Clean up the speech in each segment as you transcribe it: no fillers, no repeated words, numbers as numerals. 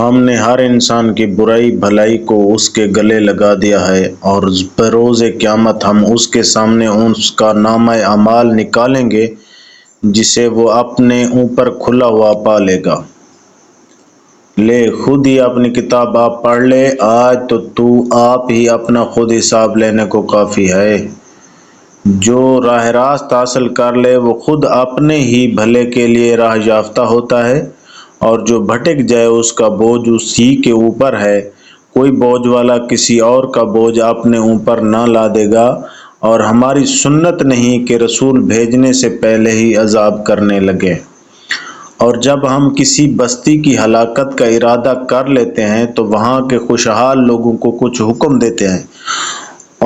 ہم نے ہر انسان کی برائی بھلائی کو اس کے گلے لگا دیا ہے، اور بروز قیامت ہم اس کے سامنے اس کا نامہ اعمال نکالیں گے جسے وہ اپنے اوپر کھلا ہوا پا لے گا۔ لے خود ہی اپنی کتاب آپ پڑھ لے، آج تو آپ ہی اپنا خود حساب لینے کو کافی ہے۔ جو راہ راست حاصل کر لے وہ خود اپنے ہی بھلے کے لیے راہ یافتہ ہوتا ہے، اور جو بھٹک جائے اس کا بوجھ اسی کے اوپر ہے۔ کوئی بوجھ والا کسی اور کا بوجھ اپنے اوپر نہ لا دے گا، اور ہماری سنت نہیں کہ رسول بھیجنے سے پہلے ہی عذاب کرنے لگے۔ اور جب ہم کسی بستی کی ہلاکت کا ارادہ کر لیتے ہیں تو وہاں کے خوشحال لوگوں کو کچھ حکم دیتے ہیں،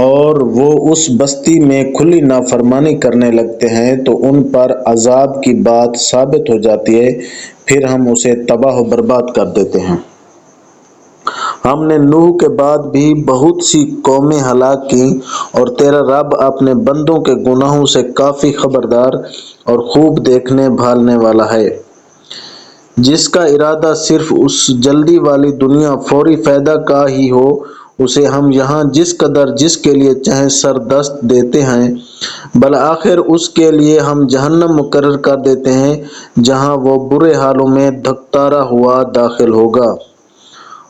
اور وہ اس بستی میں کھلی نافرمانی کرنے لگتے ہیں تو ان پر عذاب کی بات ثابت ہو جاتی ہے، پھر ہم اسے تباہ و برباد کر دیتے ہیں۔ ہم نے نوح کے بعد بھی بہت سی قومیں ہلاک کیں، اور تیرا رب اپنے بندوں کے گناہوں سے کافی خبردار اور خوب دیکھنے بھالنے والا ہے۔ جس کا ارادہ صرف اس جلدی والی دنیا فوری فائدہ کا ہی ہو، اسے ہم یہاں جس قدر جس کے لیے چاہیں سردست دیتے ہیں، بالآخر اس کے لیے ہم جہنم مقرر کر دیتے ہیں جہاں وہ برے حالوں میں دھکتارا ہوا داخل ہوگا۔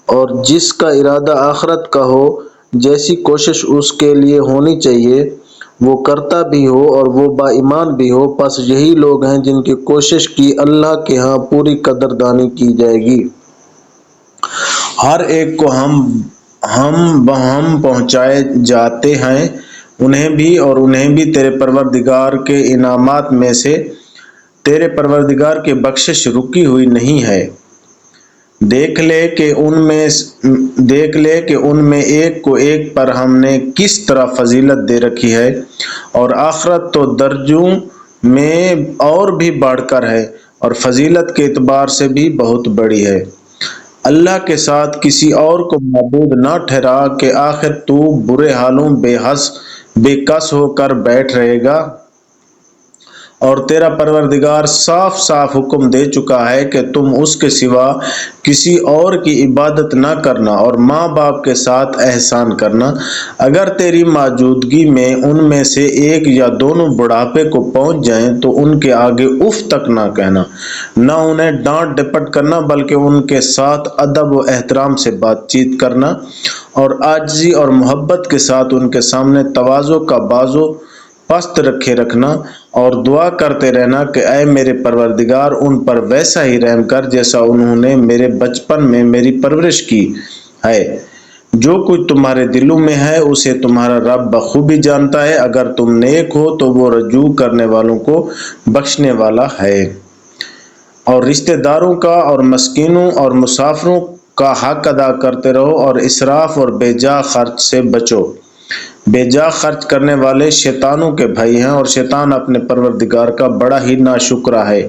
اور جس کا ارادہ آخرت کا ہو، جیسی کوشش اس کے لیے ہونی چاہیے وہ کرتا بھی ہو اور وہ با ایمان بھی ہو، پس یہی لوگ ہیں جن کی کوشش کی اللہ کے ہاں پوری قدردانی کی جائے گی۔ ہر ایک کو ہم پہنچائے جاتے ہیں، انہیں بھی اور انہیں بھی تیرے پروردگار کے انعامات میں سے تیرے پروردگار کی بخشش رکی ہوئی نہیں ہے۔ دیکھ لے کہ ان میں ایک کو ایک پر ہم نے کس طرح فضیلت دے رکھی ہے، اور آخرت تو درجوں میں اور بھی بڑھ کر ہے اور فضیلت کے اعتبار سے بھی بہت بڑی ہے۔ اللہ کے ساتھ کسی اور کو معبود نہ ٹھہرا کہ آخر تو برے حالوں بے کس ہو کر بیٹھ رہے گا۔ اور تیرا پروردگار صاف صاف حکم دے چکا ہے کہ تم اس کے سوا کسی اور کی عبادت نہ کرنا، اور ماں باپ کے ساتھ احسان کرنا۔ اگر تیری موجودگی میں ان میں سے ایک یا دونوں بڑھاپے کو پہنچ جائیں تو ان کے آگے اف تک نہ کہنا، نہ انہیں ڈانٹ ڈپٹ کرنا، بلکہ ان کے ساتھ ادب و احترام سے بات چیت کرنا، اور عاجزی اور محبت کے ساتھ ان کے سامنے تواضع کا بازو پست رکھے رکھنا، اور دعا کرتے رہنا کہ اے میرے پروردگار ان پر ویسا ہی رحم کر جیسا انہوں نے میرے بچپن میں میری پرورش کی ہے۔ جو کچھ تمہارے دلوں میں ہے اسے تمہارا رب بخوبی جانتا ہے، اگر تم نیک ہو تو وہ رجوع کرنے والوں کو بخشنے والا ہے۔ اور رشتہ داروں کا اور مسکینوں اور مسافروں کا حق ادا کرتے رہو، اور اسراف اور بے جا خرچ سے بچو۔ بے جا خرچ کرنے والے شیطانوں کے بھائی ہیں، اور شیطان اپنے پروردگار کا بڑا ہی ناشکرا ہے۔